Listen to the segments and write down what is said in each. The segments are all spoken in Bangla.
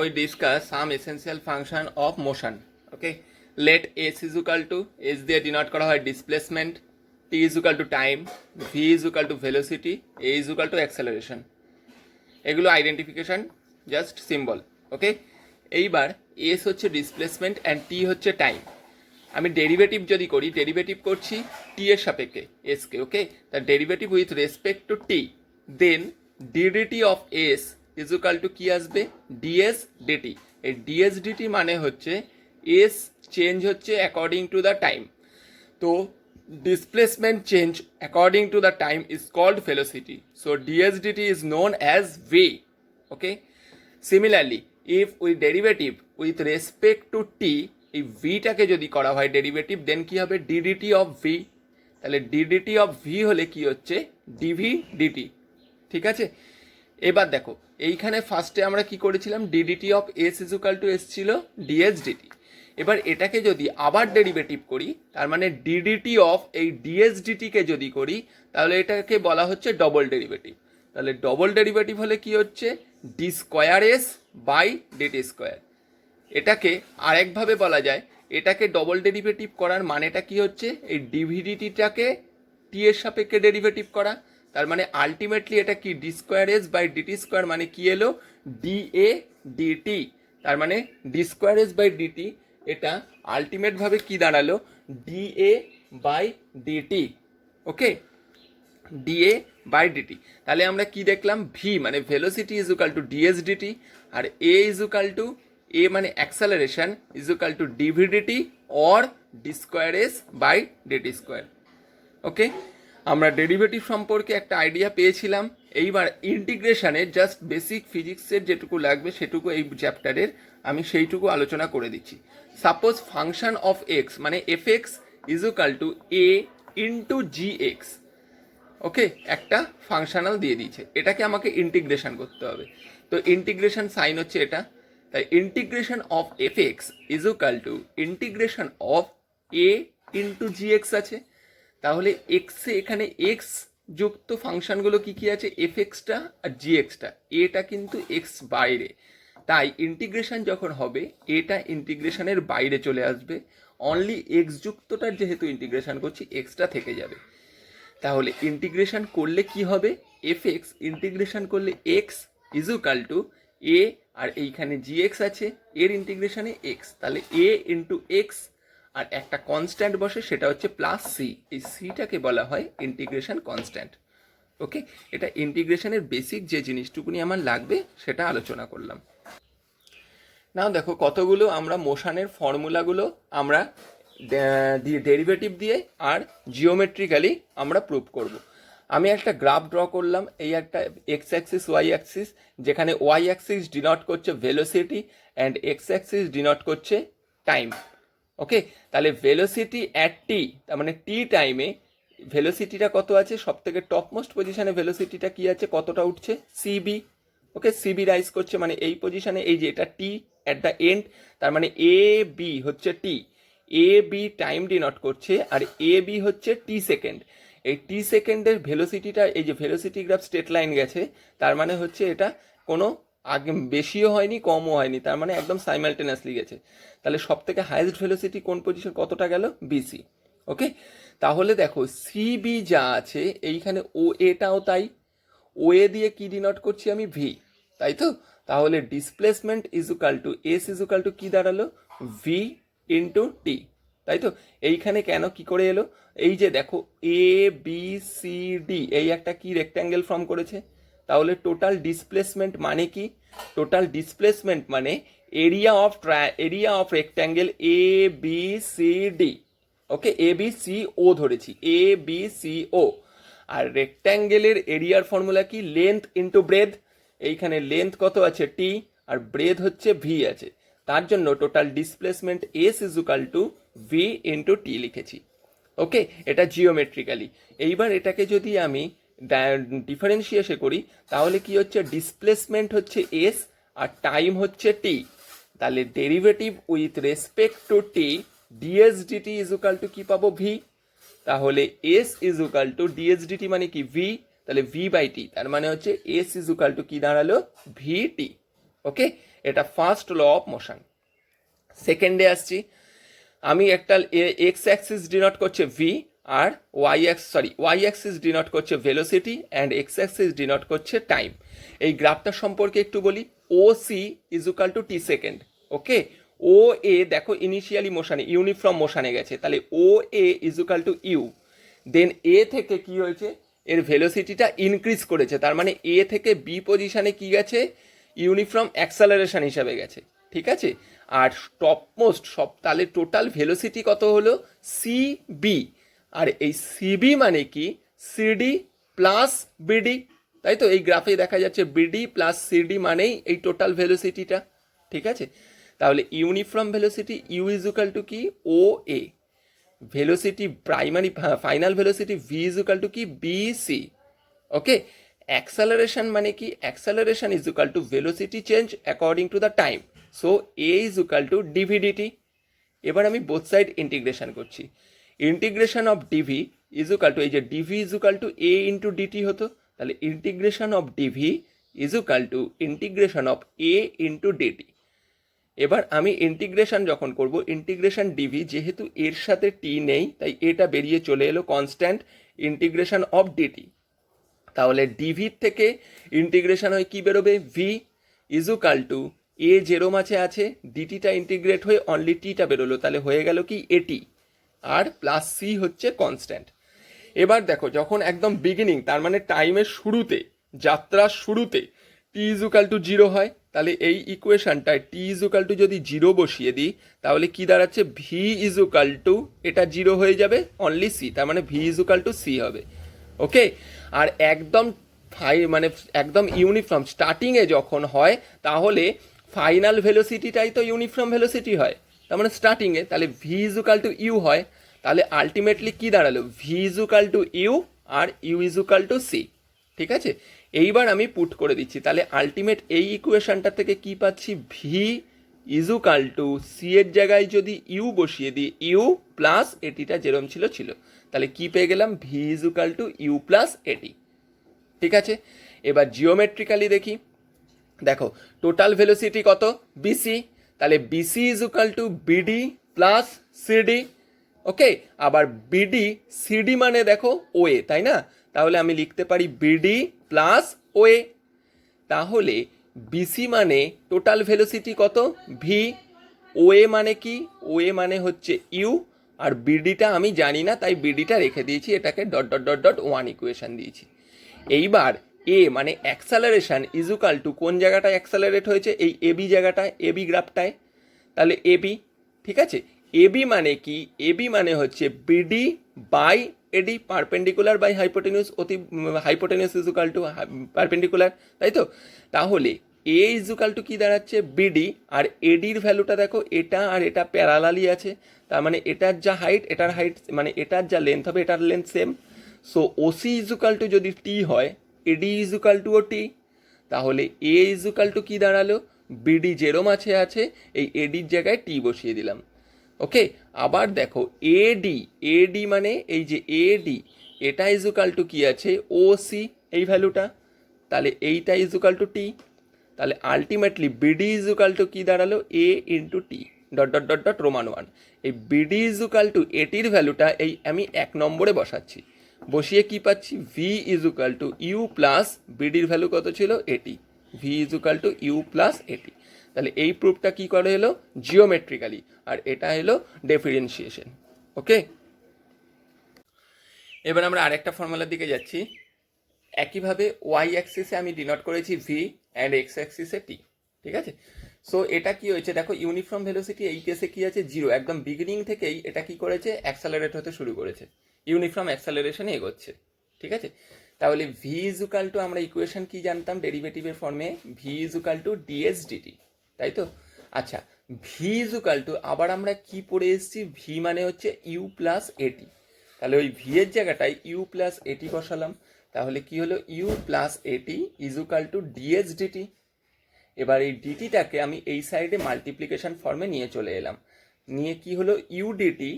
we discuss some essential function of motion. Okay, let s is equal to s দিয়ে denote করা হয় displacement, t is equal to time, v is equal to velocity, a is equal to acceleration. এগুলো আইডেন্টিফিকেশন জাস্ট সিম্বল। ওকে, এইবার এস হচ্ছে ডিসপ্লেসমেন্ট অ্যান্ড টি হচ্ছে টাইম। আমি ডেরিভেটিভ যদি করি, ডেরিভেটিভ করছি টি এর সাপেক্ষে এসকে। ওকে, তার derivative with respect to t, then d dt of s is equal to কি আসবে, ডিএস ডিটি। এই ডিএস ডিটি মানে হচ্ছে এস চেঞ্জ হচ্ছে অ্যাকর্ডিং টু দ্য টাইম। তো displacement change according to the time is called velocity. So ds dt is known as v. Okay, similarly if we derivative with respect to t, এই v টাকে যদি করা হয় ডেরিভেটিভ, দেন কি হবে ddt of v। তাহলে ddt of v হলে কি হচ্ছে dv dt। ঠিক আছে, এবার দেখো এইখানে ফার্স্টে আমরা কি করেছিলাম, ddt of s is equal to s ছিল ds dt। এবার এটাকে যদি আবার ডেরিভেটিভ করি, তার মানে ডিডিটি অফ এই ডিএস ডিটিকে যদি করি, তাহলে এটাকে বলা হচ্ছে ডবল ডেরিভেটিভ। তাহলে ডবল ডেরিভেটিভ হলে কি হচ্ছে d square S by DT square. এটাকে আরেকভাবে বলা যায়, এটাকে ডবল ডেরিভেটিভ করার মানেটা কি হচ্ছে, এই ডিভিডিটিটাকে টি এর সাপেক্ষে ডেরিভেটিভ করা। তার মানে আলটিমেটলি এটা কি D square S by DT square, মানে কি এলো ডি এ ডিটি। তার মানে D square S by DT এটা আলটিমেট ভাবে কি দাঁড়ালো DA by DT. Okay, DA by DT. তাহলে আমরা কি দেখলাম, ভি মানে velocity is equal to DS DT, আর এ ইজ ইকুয়াল টু এ মানে acceleration is equal to DV DT or D square S by DT square. Okay, আমরা ডেরিভেটিভ সম্পর্কে একটা আইডিয়া পেয়েছিলাম। এইবার ইন্টিগ্রেশনে জাস্ট বেসিক ফিজিক্সের যেটুকু লাগবে সেটুকু এই চ্যাপ্টারের আমি সেইটুকু আলোচনা করে দিচ্ছি। সাপোজ ফাংশন অফ এক্স মানে F X is equal to A into G X. Okay, একটা ফাংশনাল দিয়ে দিয়েছে, এটাকে আমাকে ইন্টিগ্রেশন করতে হবে। তো ইন্টিগ্রেশন সাইন হচ্ছে এটা, তাই integration of F X is equal to integration of a into G x আছে। তাহলে এক্সে এখানে এক্স যুক্ত ফাংশনগুলো কি কি আছে, এফ এক্সটা আর জি এক্সটা। এটা কিন্তু এক্স বাইরে, তাই ইন্টিগ্রেশন যখন হবে এটা ইন্টিগ্রেশনের বাইরে চলে আসবে। অনলি এক্স যুক্তটার যেহেতু ইন্টিগ্রেশন করছি, এক্সটা থেকে যাবে। তাহলে ইন্টিগ্রেশন করলে কি হবে, এফ এক্স ইন্টিগ্রেশন করলে এক্স ইজ ইকুয়াল টু এ, আর এইখানে জি এক্স আছে, এর ইন্টিগ্রেশনে এক্স, তাহলে এ ইন্টু এক্স, আর একটা কনস্ট্যান্ট বসে সেটা হচ্ছে প্লাস সি। এই সিটাকে বলা হয় ইন্টিগ্রেশন কনস্ট্যান্ট। ওকে, এটা ইন্টিগ্রেশনের বেসিক যে জিনিসটুকুনি আমার লাগবে সেটা আলোচনা করলাম। নাও দেখো কতগুলো আমরা মোশনের ফর্মুলাগুলো আমরা ডেরিভেটিভ দিয়ে আর জিওমেট্রিক্যালি আমরা প্রুভ করব। আমি একটা গ্রাফ ড্র করলাম, এই একটা এক্স অ্যাক্সিস ওয়াই অ্যাক্সিস, যেখানে ওয়াই অ্যাক্সিস ডিনোট করছে velocity and x axis denote করছে টাইম। ওকে, তাহলে ভেলোসিটি অ্যাট টি, তার মানে টি টাইমে ভেলোসিটিটা কত আছে, সব থেকে টপমোস্ট পজিশনে ভেলোসিটিটা কি আছে, কতটা উঠছে, সিবি। ওকে, সিবি রাইজ করছে, মানে এই পজিশনে এই যে এটা টি অ্যাট দ্য এন্ড, তার মানে এ বি হচ্ছে টি, এ বি টাইম ডিনোট করছে, আর এ বি হচ্ছে টি সেকেন্ড। এই টি সেকেন্ডের ভেলোসিটিটা, এই যে ভেলোসিটি গ্রাফ স্ট্রেট লাইন গেছে, তার মানে হচ্ছে এটা কোনো আগে বেশিও হয়নি কমও হয়নি, তার মানে একদম সাইমালটেনিয়াসলি গেছে। তাহলে সব থেকে হাইয়েস্ট ভেলোসিটি কোন পজিশন, কতটা গেল, বিসি। ওকে, তাহলে দেখো সিবি যা আছে এইখানে ও এটাও তাই, ও এ দিয়ে কি ডিনোট করছি আমি, ভি, তাই তো। তাহলে displacement is equal two S is equal to কি দাঁড়ালো, ভি ইন্টু টি, তাই তো। এইখানে কেন কি করে এলো, এই যে দেখো এ বি সি ডি এই একটা কি রেক্ট্যাঙ্গেল ফর্ম করেছে। তাহলে টোটাল ডিসপ্লেসমেন্ট মানে কি, টোটাল ডিসপ্লেসমেন্ট মানে area of rectangle A B C D. Okay, A B C O ধরেছি, এ বি সি ও। আর রেক্ট্যাঙ্গেলের এরিয়ার ফর্মুলা কি, লেন্থ ইন্টু ব্রেথ। এইখানে লেন্থ কত আছে টি, আর ব্রেথ হচ্ছে ভি আছে। তার জন্য total displacement S is equal to V into T লিখেছি। ওকে, এটা জিওমেট্রিক্যালি। এইবার এটাকে যদি আমি ডিফারেন্সিয়েশন করি, তাহলে কি হচ্ছে, ডিসপ্লেসমেন্ট হচ্ছে এস আর টাইম হচ্ছে টি। তাহলে derivative with respect to t ds dt is equal to কি পাবো, ভি। তাহলে s is equal to DS dt মানে কি, ভি। তাহলে ভি বাই টি, তার মানে হচ্ছে এস ইজ ইকুয়াল টু কি দাঁড়ালো, ভি টি। ওকে, এটা ফার্স্ট ল অফ মোশন। সেকেন্ডে আসছি, আমি একটা এক্স অ্যাক্সিস ডিনোট করছে ভি, আর ওয়াই অ্যাক্সিস ডিনোট করছে velocity, and x axis denote করছে টাইম। এই গ্রাফটা সম্পর্কে একটু বলি। O C is equal to T second. Okay, O A দেখো ইনিশিয়ালি মোশনে, ইউনিফর্ম মোশনে গেছে, তাহলে O A is equal to U. Then A থেকে কি হয়েছে, এর ভেলোসিটিটা ইনক্রিজ করেছে, তার মানে এ থেকে বি পজিশনে কি গেছে, ইউনিফর্ম অ্যাক্সেলারেশন হিসাবে গেছে। ঠিক আছে, আর টপমোস্ট সব, তাহলে টোটাল ভেলোসিটি কত হলো, সি বি। আর এই সিবি মানে কি, সিডি প্লাস বিডি, তাই তো এই গ্রাফে দেখা যাচ্ছে বিডি প্লাস সিডি মানেই এই টোটাল ভেলোসিটিটা। ঠিক আছে, তাহলে uniform velocity u is equal to কি, ও a, velocity primary final velocity v is equal to কি, বি সি। ওকে, অ্যাক্সেলারেশন মানে কি, acceleration is equal to velocity change according to the time, so a is equal to dv dt. এবার আমি বোথ সাইড ইন্টিগ্রেশন করছি। Integration of dv is equal to, এই যে dv is equal to A into dt হতো, তাহলে integration of dv is equal to integration of a into dt. এবার আমি ইন্টিগ্রেশন যখন করব, ইন্টিগ্রেশন ডিভি যেহেতু এর সাথে টি নেই, তাই এটা বেরিয়ে চলে এলো কনস্ট্যান্ট ইন্টিগ্রেশন অফ ডিটি। তাহলে ডিভির থেকে ইন্টিগ্রেশন হয়ে কি বেরোবে, ভি ইজ ইকুয়াল টু এ যেরো মাঝে আছে, ডিটিটা ইন্টিগ্রেট হয়ে অনলি টিটা বেরোলো, তাহলে হয়ে গেল কি এটি, আর প্লাস সি হচ্ছে কনস্ট্যান্ট। এবার দেখো যখন একদম বিগিনিং, তার মানে টাইমের শুরুতে, যাত্রার শুরুতে t is equal to zero হয়, তাহলে এই ইকুয়েশনটায় টি ইজ ইকুয়াল টু যদি জিরো বসিয়ে দিই, তাহলে কি দাঁড়াচ্ছে, ভি ইজ ইকুয়াল টু, এটা জিরো হয়ে যাবে অনলি সি, তার মানে v is equal to c হবে। ওকে, আর একদম মানে একদম ইউনিফর্ম স্টার্টিংয়ে যখন হয়, তাহলে ফাইনাল ভেলোসিটিটাই তো ইউনিফর্ম ভেলোসিটি হয়, তার মানে স্টার্টিংয়ে, তাহলে v is equal to u হয়, তাহলে আলটিমেটলি কি দাঁড়ালো, v is equal to u আর u is equal to c. ঠিক আছে, এইবার আমি পুট করে দিচ্ছি, তাহলে আলটিমেট এই ইকুয়েশনটা থেকে কি পাচ্ছি, v is equal to c এর জায়গায় যদি ইউ বসিয়ে দিই, ইউ প্লাস এটিটা যেরম ছিল, তাহলে কি পেয়ে গেলাম, v is equal to u plus a t. ঠিক আছে, এবার জিওমেট্রিক্যালি দেখি। দেখো টোটাল ভেলোসিটি কত, বিসি, তাহলে BC is equal to BD plus CD. Okay, আবার বিডি সিডি মানে দেখো ওএ, তাই না, তাহলে আমি লিখতে পারি বিডি প্লাস ওএ। তাহলে বিসি মানে টোটাল ভেলোসিটি কত, ভি, ওএ মানে কি, ওএ মানে হচ্ছে ইউ, আর বিডিটা আমি জানি না, তাই বিডিটা রেখে দিয়েছি, এটাকে dot dot dot dot one equation দিয়েছি। এইবার এ মানে অ্যাক্সেলারেশন ইজ ইকুয়াল টু, কোন জায়গাটায় অ্যাক্সেলারেট হয়েছে, এই এবি জায়গাটায়, এবি গ্রাফটায়, তাহলে এবি। ঠিক আছে, এবি মানে কি, এবি মানে হচ্ছে BD by AD, perpendicular by hypotenuse, hypotenuse is equal to perpendicular, তাই তো। তাহলে এ ইজ ইকুয়াল টু কি দাঁড়াচ্ছে, বিডি, আর এডির ভ্যালুটা দেখো, এটা আর এটা প্যারালালি আছে, তার মানে এটার যা হাইট, এটার হাইট, মানে এটার যা লেন্থ হবে, এটার length same. So OC is equal to যদি টি হয়, এডি ইজ ইকুয়াল টু ও টি, তাহলে এ ইজ ইকুয়াল টু কি দাঁড়ালো, বিডি যেরম আছে এই এডির জায়গায় টি বসিয়ে দিলাম। ওকে, আবার দেখো এডি, এডি মানে এই যে এডি, এটা ইজ ইকুয়াল টু কি আছে, ও সি, এই ভ্যালুটা, তাহলে এইটা ইজ ইকুয়াল টু টি, তাহলে ultimately BD is equal to কি দাঁড়ালো, a into t dot dot dot dot Roman one. এই বিডি ইজ ইকুয়াল টু এটির ভ্যালুটা এই আমি 1 নম্বরে বসাচ্ছি, বসিয়ে কি পাচ্ছি, v is equal to u plus, বিডির ভ্যালু কত ছিল, a t, v is equal to u plus a t. তাহলে এই প্রুফটা কি করে এলো, জিওমেট্রিক্যালি, আর এটা এলো ডিফারেন্সিয়েশন। ওকে, এবার আমরা আরেকটা ফর্মুলার দিকে যাচ্ছি। একইভাবে ওয়াই অ্যাক্সিসে আমি ডিনোট করেছি ভি, অ্যান্ড এক্স অ্যাক্সিসে টি। ঠিক আছে, সো এটা কি হয়েছে দেখো, ইউনিফর্ম ভেলোসিটি এই কেসে কি আছে, জিরো, একদম বিগিনিং থেকেই এটা কি করেছে, অ্যাক্সেলারেট হতে শুরু করেছে, ইউনিফর্ম অ্যাক্সেলারেশনে এগোচ্ছে। ঠিক আছে, তাহলে ভি ইজ ইকুয়াল টু, আমরা ইকুয়েশন কি জানতাম ডেরিভেটিভের ফর্মে, v is equal to DS dt, তাই তো। আচ্ছা, ভি ইজ ইকুয়াল টু, আবার আমরা কি পড়ে এসেছি, ভি মানে হচ্ছে ইউ প্লাস এটি, তাহলে ওই ভি এর জায়গাটায় ইউ প্লাস এটি বসালাম, তাহলে কি হলো, u plus at is equal to DS dt. এবার এই ডিটিটাকে আমি এই সাইডে মাল্টিপ্লিকেশন ফর্মে নিয়ে চলে এলাম, নিয়ে কি হলো, ইউ ডিটি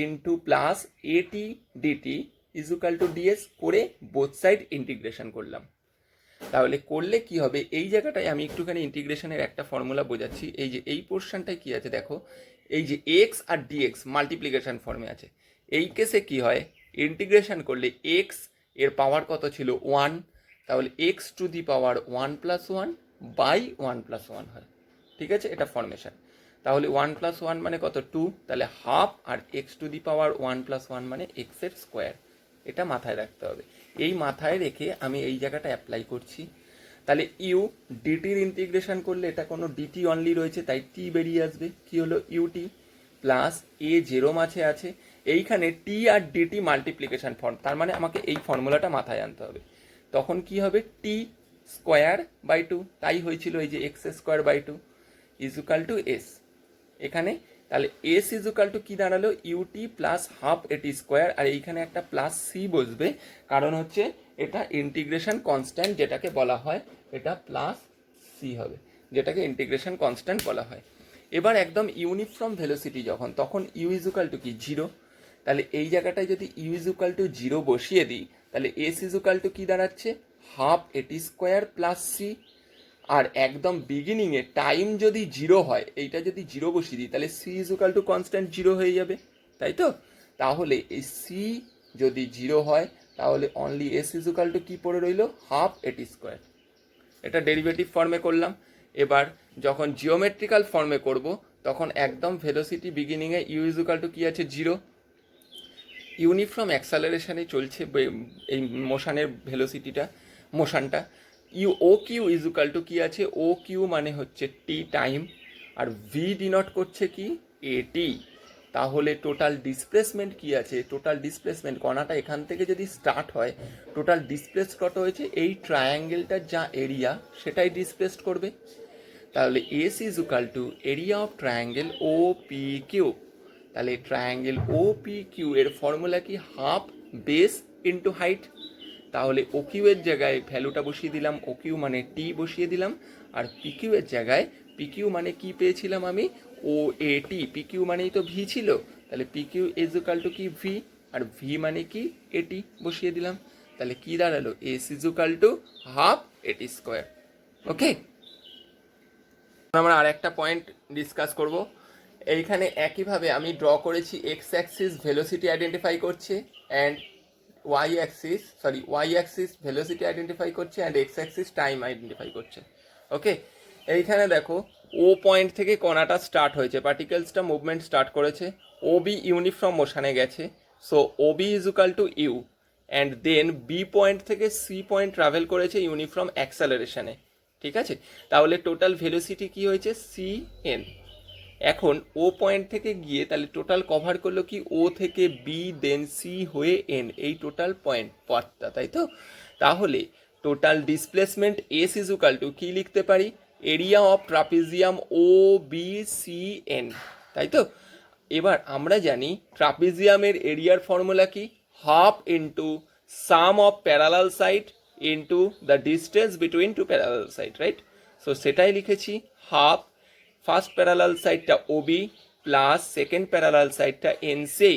ইন্টু প্লাস এটি dt is equal to ds করে বোথ সাইড ইন্টিগ্রেশন করলাম। তাহলে করলে কি হবে, এই জায়গাটায় আমি একটুখানি ইন্টিগ্রেশনের একটা ফর্মুলা বোঝাচ্ছি। এই যে এই পোর্শনটায় কি আছে দেখো, এই যে এক্স আর ডিএক্স মাল্টিপ্লিকেশন ফর্মে আছে। এই কেসে কি হয়, ইন্টিগ্রেশন করলে এক্স এর পাওয়ার কত ছিল 1, তাহলে x to the power 1+1 by 1+1 হয়। ঠিক আছে, এটা ফর্মেশন। তাহলে 1+1 মানে কত 2, তাহলে হাফ, আর এক্স টু দি পাওয়ার 1+1 মানে এক্সের স্কোয়ার। এটা মাথায় রাখতে হবে। এই মাথায় রেখে আমি এই জায়গাটা অ্যাপ্লাই করছি। তাহলে ইউ ডিটির ইন্টিগ্রেশন করলে এটা কোনো ডিটি অনলি রয়েছে, তাই টি বেরিয়ে আসবে। কি হলো, ইউটি প্লাস এ জেরো মাঝে আছে, এইখানে টি আর ডিটি মাল্টিপ্লিকেশন ফর্ম, তার মানে আমাকে এই ফর্মুলাটা মাথায় আনতে হবে। তখন কি হবে, টি স্কোয়ার বাই 2, তাই হয়েছিল এই যে x square by 2 equal to s. এখানে তাহলে এস ইজুকাল টু কি দাঁড়ালো, u t plus half a t square, আর এইখানে একটা প্লাস সি বসবে, কারণ হচ্ছে এটা ইন্টিগ্রেশন কনস্ট্যান্ট যেটাকে বলা হয়, এটা প্লাস সি হবে, যেটাকে ইন্টিগ্রেশন কনস্ট্যান্ট বলা হয়। এবার একদম ইউনিফর্ম ভেলোসিটি যখন, তখন ইউ ইজুকাল টু কি 0, তাহলে এই জায়গাটায় যদি ইউ ইজুকাল টু 0 বসিয়ে দিই, তাহলে এস ইজুকাল টু কি দাঁড়াচ্ছে, half a t square plus C. আর একদম বিগিনিংয়ে টাইম যদি 0 হয়, এইটা যদি 0 বসিয়ে দিই, তাহলে সি ইজুকাল টু কনস্ট্যান্ট 0 হয়ে যাবে, তাই তো? তাহলে এই সি যদি 0 হয়, তাহলে অনলি এস ইজুকাল টু কী পড়ে রইল, হাফ এটি স্কোয়ার। এটা ডেরিভেটিভ ফর্মে করলাম। এবার যখন জিওমেট্রিক্যাল ফর্মে করব, তখন একদম ভেলোসিটি বিগিনিংয়ে ইউ ইজুকাল টু কী আছে 0, ইউনিফর্ম অ্যাক্সেলারেশনে চলছে এই মোশনের ভেলোসিটিটা, মোশনটা। ও কিউ ইজুকাল টু কী আছে, ও কিউ মানে হচ্ছে টি টাইম, আর ভি ডিনট করছে কি, এটি। তাহলে টোটাল ডিসপ্লেসমেন্ট কি আছে, টোটাল ডিসপ্লেসমেন্ট কণাটা এখান থেকে যদি স্টার্ট হয়, টোটাল ডিসপ্লেস কত হয়েছে, এই ট্রায়াঙ্গেলটার যা এরিয়া সেটাই ডিসপ্লেসড করবে। তাহলে s equal to area of triangle O P Q. তাহলে ট্রায়াঙ্গেল ও পি কিউ এর ফর্মুলা কি, হাফ বেস ইন্টু হাইট। তাহলে ও কিউ এর জায়গায় ভ্যালুটা বসিয়ে দিলাম, ও কিউ মানে টি বসিয়ে দিলাম, আর পি কিউ এর জায়গায় পি কিউ মানে কি পেয়েছিলাম আমি, ও এ টি, পি কিউ মানেই তো ভি ছিল, তাহলে পি কিউ ইজুকাল টু কি ভি, আর ভি মানে কি এটি বসিয়ে দিলাম। তাহলে কি দাঁড়ালো, S equal to half a t square. Okay, আমরা আর একটা পয়েন্ট ডিসকাস করব। এইখানে একইভাবে আমি ড্র করেছি, এক্স অ্যাক্সিস ভেলোসিটি আইডেন্টিফাই করছে, and y axis velocity identify করছে, and x axis time identify করছে। ওকে, এইখানে দেখো ও পয়েন্ট থেকে কণাটা স্টার্ট হয়েছে, পার্টিকেলসটা মুভমেন্ট স্টার্ট করেছে, ও বি ইউনিফর্ম মোশনে গেছে, so O B equal to u, and then B point থেকে সি পয়েন্ট ট্রাভেল করেছে ইউনিফর্ম অ্যাক্সেলারেশনে। ঠিক আছে, তাহলে টোটাল ভেলোসিটি কি হয়েছে, সি এন। এখন ও পয়েন্ট থেকে গিয়ে তাহলে টোটাল কভার করলো কি, ও থেকে বি দেন সি হয়ে এন, এই টোটাল পয়েন্ট পথটা, তাই তো? তাহলে total displacement s equal to কি লিখতে পারি, area of trapezium O B C N, তাই তো? এবার আমরা জানি ট্রাপিজিয়ামের এরিয়ার ফর্মুলা কি, half into sum of parallel side into the distance between two parallel side, right? So সেটাই লিখেছি, হাফ ফার্স্ট প্যারালাল সাইডটা ওবি প্লাস সেকেন্ড প্যারালাল সাইডটা এনসি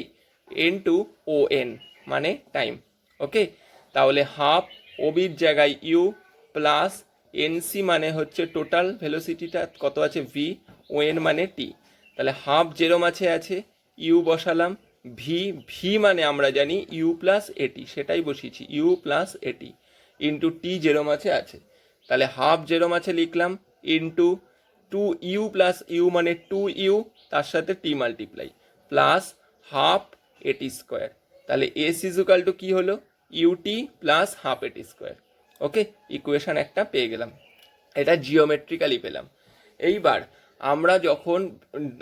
ইন্টু ও এন মানে টাইম। ওকে, তাহলে হাফ ওবির জায়গায় ইউ প্লাস এনসি মানে হচ্ছে টোটাল ভেলোসিটিটা কত আছে ভি, ও এন মানে টি। তাহলে হাফ জেরো মাঝে আছে, ইউ বসালাম, ভি ভি মানে আমরা জানি ইউ প্লাস এটি, সেটাই বসিয়েছি, you plus a t into T zero মাঝে আছে। তাহলে হাফ জেরো মাঝে লিখলাম ইন্টু 2u প্লাস ইউ মানে 2u, তার সাথে টি multiply plus half a t square. তাহলে এস ইজুকাল টু কী হলো, UT plus half a t square. ওকে, ইকুয়েশন একটা পেয়ে গেলাম, এটা জিওমেট্রিক্যালি পেলাম। এইবার আমরা যখন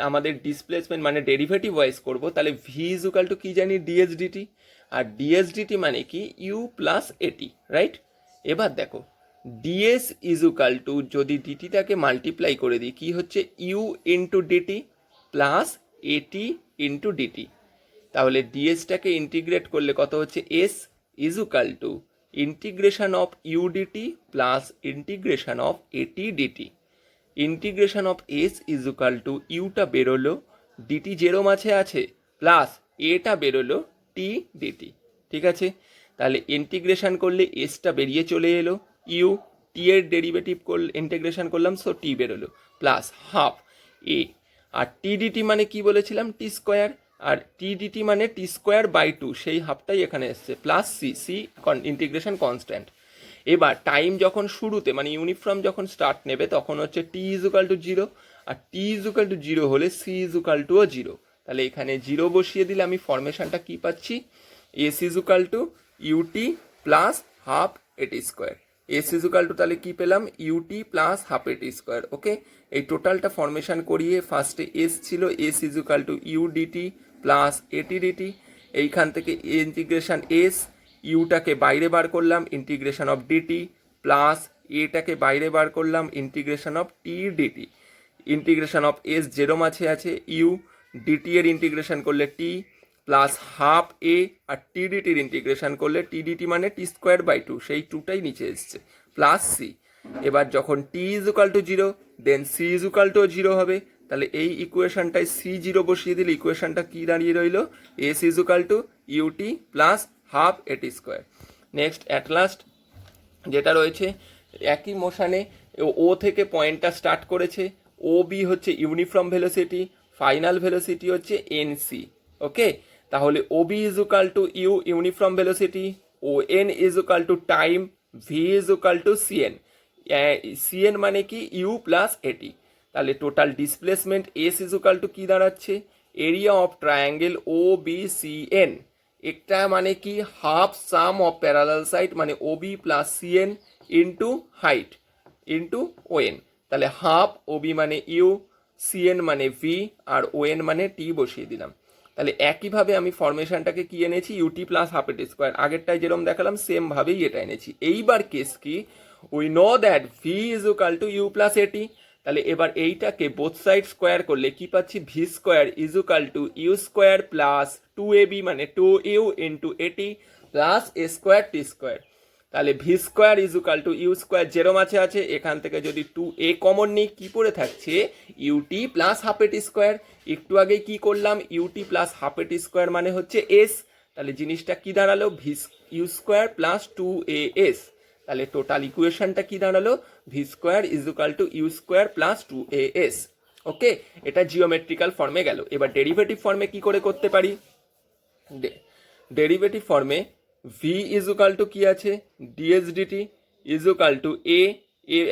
আমাদের ডিসপ্লেসমেন্ট মানে ডেরিভেটিভ ওয়াইজ করবো, তাহলে ভি ইজুকাল টু কী জানি, ডিএস ডিটি, আর ডিএস ডিটি মানে কি ইউ প্লাস এটি, রাইট? এবার দেখো ডিএস ইজুকাল টু যদি ডিটিটাকে মাল্টিপ্লাই করে দিই, কি হচ্ছে, u into dt plus a t into dt. তাহলে ডিএসটাকে ইন্টিগ্রেট করলে কত হচ্ছে, s equal to integration of u DT plus integration of a t dt. Integration of s equal to ইউটা বেরোলো, ডিটি জেরো মাঝে আছে, প্লাস এটা বেরোলো টি ডিটি। ঠিক আছে, তাহলে ইন্টিগ্রেশন করলে এসটা বেরিয়ে চলে এলো, ইউ টি এর ডেরিভেটিভ ইন্টিগ্রেশন করলাম, সো টি বেরোলো, প্লাস হাফ এ, আর টি ডিটি মানে কি বলেছিলাম, টি স্কোয়ার, আর টি ডিটি মানে টি স্কোয়ার বাই টু, সেই হাফটাই এখানে এসছে, plus C, C integration constant. এবার টাইম যখন শুরুতে মানে ইউনিফর্ম যখন স্টার্ট নেবে তখন হচ্ছে টি ইজুকাল টু জিরো, আর টি ইজুকাল টু জিরো হলে সি ইজুকাল টুও জিরো। তাহলে এখানে জিরো বসিয়ে দিলে আমি ফরমেশনটা কি পাচ্ছি, s equal to u t plus half a t square. S equal to তাহলে কি পেলাম, u t plus half a t square. Okay, এই টোটালটা ফরমেশন করিয়ে ফার্স্টে এস ছিল, S equal to u DT plus এটি ডিটি, এইখান থেকে ইন্টিগ্রেশন এস, ইউটাকে বাইরে বার করলাম, ইন্টিগ্রেশন অফ ডিটি, প্লাস এটাকে বাইরে বার করলাম, integration of t d t, integration of s যেরম আছে ইউ, ডিটি এর ইন্টিগ্রেশন করলে টি, প্লাস হাফ এ, আর টি ডিটির ইন্টিগ্রেশন করলে টি ডিটি মানে টি স্কোয়ার বাই টু, সেই টুটাই নিচে এসছে, প্লাস সি। এবার যখন t equal to zero then c equal to zero হবে, তাহলে এই ইকুয়েশনটায় সি জিরো বসিয়ে দিলে ইকুয়েশনটা কি দাঁড়িয়ে রইল, s equal to u t plus half a t square. Next at last যেটা রয়েছে, একই মোশনে ও থেকে পয়েন্টটা স্টার্ট করেছে, ও বি হচ্ছে ইউনিফর্ম ভেলোসিটি, ফাইনাল ভেলোসিটি হচ্ছে এনসি। ওকে, তাহলে O B equal to u uniform velocity, O N equal to time, v equal to CN, CN মানে কি ইউ প্লাস এটি। তাহলে total displacement s equal to কি দাঁড়াচ্ছে, area of triangle O B C N, একটা মানে কি half sum of parallel side মানে O B plus CN into height into ON. তাহলে হাফ ও বি মানে ইউ, সিএন মানে ভি, আর ওএন মানে টি বসিয়ে দিলাম। তাহলে একইভাবে আমি ফরমেশনটাকে কি এনেছি, u t plus half a t square, আগেরটাই যেরকম দেখালাম সেম ভাবেই এটা এনেছি। এইবার কেস কি, we know that v is equal to u plus a t, তাহলে এবার এইটাকে বোথ সাইড স্কোয়ার করলে কি পাচ্ছি, v square is equal to u square plus two a b মানে two u into a t plus a square t square. তাহলে v square is equal to u square যেরম আছে, এখান থেকে যদি টু এ কমন নিই কি পড়ে থাকছে, u t plus half a t square. একটু আগে কি করলাম, u t plus half a t square মানে হচ্ছে এস, তাহলে জিনিসটা কি দাঁড়ালো, v u square plus two a s. তাহলে টোটাল ইকুয়েশনটা কি দাঁড়ালো, v square is equal to u square plus two a s. Okay, এটা জিওমেট্রিক্যাল ফর্মে গেল। এবার ডেরিভেটিভ ফর্মে কি করে করতে পারি, ডেরিভেটিভ ফর্মে ভি ইজ ইকুয়াল টু কি আছে, ds dt is equal to এ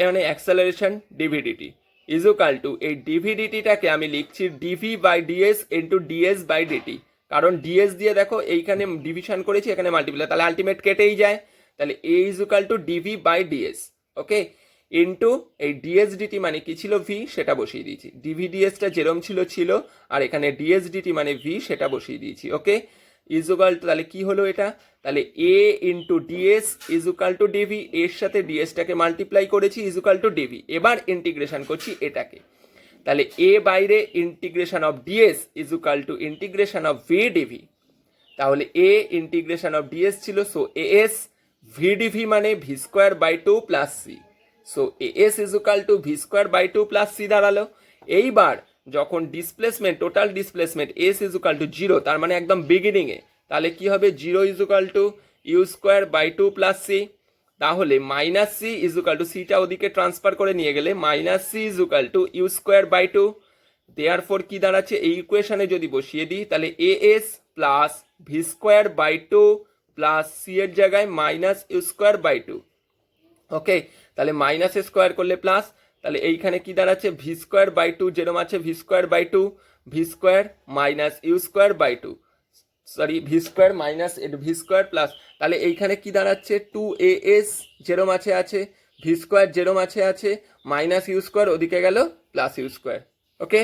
মানে acceleration dv dt is equal to এই ডিভিডিটিটাকে আমি লিখছি dv by ds into ds by dt, কারণ ডিএস দিয়ে দেখো এইখানে ডিভিশন করেছি, এখানে মাল্টিপ্লাই, তাহলে আলটিমেট কেটেই যায়, তাহলে a is equal to dv by ds. Okay, into এই ডিএস ডিটি মানে কি ছিল ভি, সেটা বসিয়ে দিয়েছি, ডিভি ডিএসটা যেরম ছিল, আর এখানে ডিএস ডিটি মানে ভি সেটা বসিয়ে দিয়েছি। ওকে, ইজ ইকুয়াল টু তাহলে কি হলো এটা, তাহলে a into ds is equal to dv, এর সাথে ডিএসটাকে মাল্টিপ্লাই করেছি ইজ ইকুয়াল টু ডিভি। এবার ইন্টিগ্রেশন করছি এটাকে, তাহলে এ বাইরে integration of ds is equal to integration of v dv, তাহলে এ ইন্টিগ্রেশন অফ ডিএস ছিল, সো এএস, ভি ডিভি মানে v square by two plus c, so a s is equal to v square by two plus c দাঁড়ালো। এইবার যখন displacement total displacement S is equal to zero, তার মানে একদম বিগিনিংয়ে, তাহলে কি হবে, zero is equal to u square by two plus c, তাহলে minus c is equal to সিটা ওদিকে ট্রান্সফার করে নিয়ে গেলে minus c is equal to u square by two. Therefore কি দাঁড়াচ্ছে, এই ইকুয়েশনে যদি বসিয়ে দিই তাহলে a s plus v square by two plus c এর জায়গায় minus u square by two. ওকে, তাহলে মাইনাস স্কোয়ার করলে প্লাস, তাহলে এইখানে কি দাঁড়াচ্ছে, ভি স্কোয়ার বাই টু যেরকম আছে v square by two, v square minus u square by two, sorry v square minus v square plus, তাহলে এইখানে কি দাঁড়াচ্ছে, টু এ এস যেরম আছে, ভি স্কোয়ার যেরম আছে মাইনাস ইউ স্কোয়ার ওদিকে গেল প্লাস ইউ স্কোয়ার। ওকে।